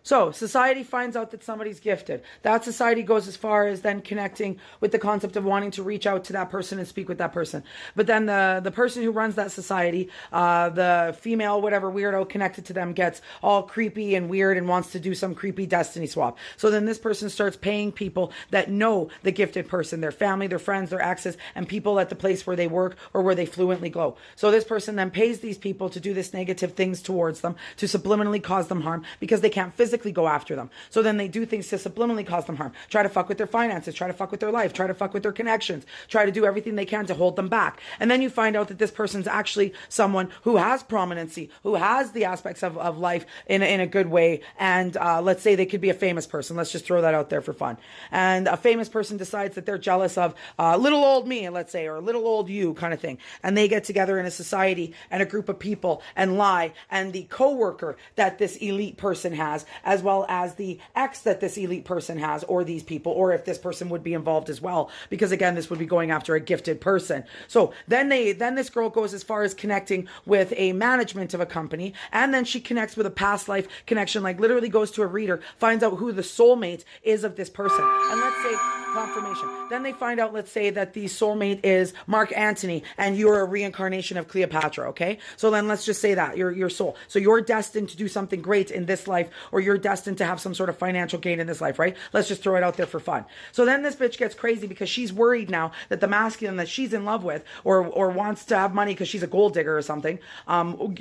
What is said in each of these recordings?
So society finds out that somebody's gifted. That society goes as far as then connecting with the concept of wanting to reach out to that person and speak with that person. But then the person who runs that society, the female, whatever weirdo connected to them gets all creepy and weird and wants to do some creepy destiny swap. So then this person starts paying people that know the gifted person, their family, their friends, their exes, and people at the place where they work or where they fluently go. So this person then pays these people to do this negative things towards them, to subliminally cause them harm because they can't physically go after them. So then they do things to subliminally cause them harm. Try to fuck with their finances, try to fuck with their life, try to fuck with their connections, try to do everything they can to hold them back. And then you find out that this person's actually someone who has prominency, who has the aspects of life in a good way. And let's say they could be a famous person. Let's just throw that out there for fun. And a famous person decides that they're jealous of little old me, let's say, or little old you kind of thing. And they get together in a society and a group of people and lie. And the coworker that this elite person has, as well as the ex that this elite person has, or these people, or if this person would be involved as well, because again, this would be going after a gifted person. So then this girl goes as far as connecting with a management of a company, and then she connects with a past life connection, like literally goes to a reader, finds out who the soulmate is of this person. And let's say confirmation. Then they find out, let's say that the soulmate is Mark Antony and you're a reincarnation of Cleopatra, okay? So then let's just say that your soul. So you're destined to do something great in this life, or you're destined to have some sort of financial gain in this life, right? Let's just throw it out there for fun. So then this bitch gets crazy because she's worried now that the masculine that she's in love with or wants to have money because she's a gold digger or something,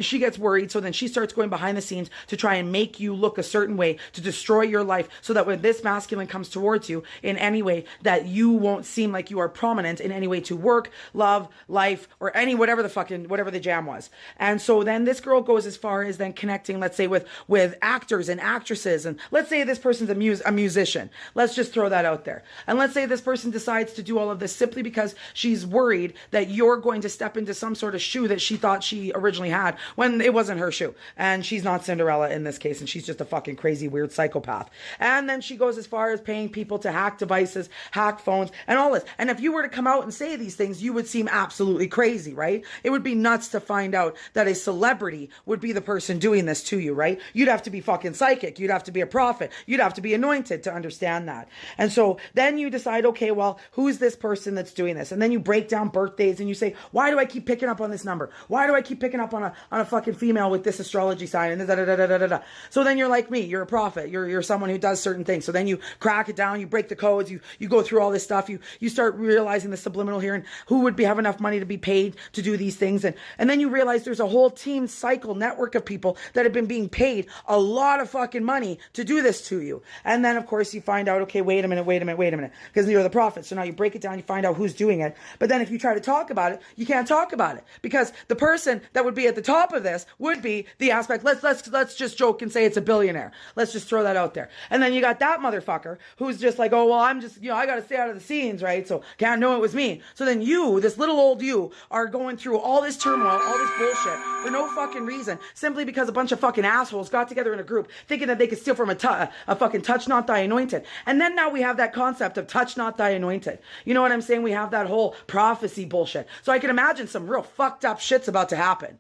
she gets worried. So then she starts going behind the scenes to try and make you look a certain way, to destroy your life, so that when this masculine comes towards you in any way, that you won't seem like you are prominent in any way to work, love, life, or any whatever the jam was. And so then this girl goes as far as then connecting, let's say with actors and actresses, and let's say this person's a musician. Let's just throw that out there. And let's say this person decides to do all of this simply because she's worried that you're going to step into some sort of shoe that she thought she originally had when it wasn't her shoe. And she's not Cinderella in this case, and she's just a fucking crazy weird psychopath. And then she goes as far as paying people to hack devices, hack phones, and all this. And if you were to come out and say these things, you would seem absolutely crazy, right? It would be nuts to find out that a celebrity would be the person doing this to you, right? You'd have to be fucking psychic. You'd have to be a prophet. You'd have to be anointed to understand that. And so then you decide, okay, well, who's this person that's doing this? And then you break down birthdays and you say, why do I keep picking up on this number? Why do I keep picking up on a fucking female with this astrology sign and da da da da da da? So then you're like me. You're a prophet. You're someone who does certain things. So then you crack it down. You break the codes. You go through all this stuff. You start realizing the subliminal here and who would have enough money to be paid to do these things. And then you realize there's a whole team cycle network of people that have been being paid a lot of fucking money to do this to you. And then of course you find out, okay, wait a minute, because you're the prophet. So now you break it down, you find out who's doing it. But then if you try to talk about it, you can't talk about it because the person that would be at the top of this would be the aspect. Let's just joke and say it's a billionaire. Let's just throw that out there. And then you got that motherfucker who's just like, oh, well, I'm just, I got to stay out of the scenes, right? So can't know it was me. So then you, this little old you, are going through all this turmoil, all this bullshit for no fucking reason, simply because a bunch of fucking assholes got together in a group thinking that they could steal from a fucking touch not thy anointed. And then now we have that concept of touch not thy anointed. You know what I'm saying? We have that whole prophecy bullshit. So I can imagine some real fucked up shit's about to happen.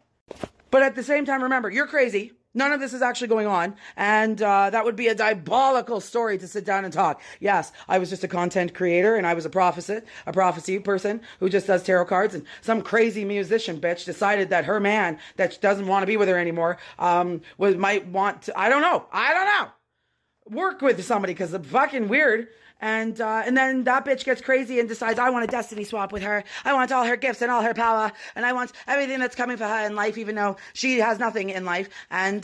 But at the same time, remember, you're crazy. None of this is actually going on. And that would be a diabolical story to sit down and talk. Yes, I was just a content creator and I was a prophecy person who just does tarot cards. And some crazy musician bitch decided that her man that doesn't want to be with her anymore might want to, I don't know, work with somebody because it's fucking weird. And then that bitch gets crazy and decides, I want a destiny swap with her. I want all her gifts and all her power. And I want everything that's coming for her in life, even though she has nothing in life and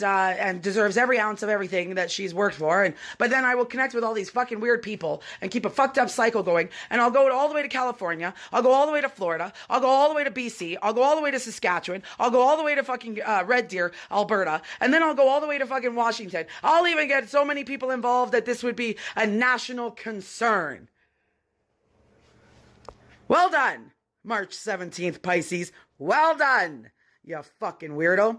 deserves every ounce of everything that she's worked for. But then I will connect with all these fucking weird people and keep a fucked up cycle going. And I'll go all the way to California. I'll go all the way to Florida. I'll go all the way to BC. I'll go all the way to Saskatchewan. I'll go all the way to fucking Red Deer, Alberta. And then I'll go all the way to fucking Washington. I'll even get so many people involved that this would be a national concern. Well done, March 17th, Pisces. Well done, you fucking weirdo.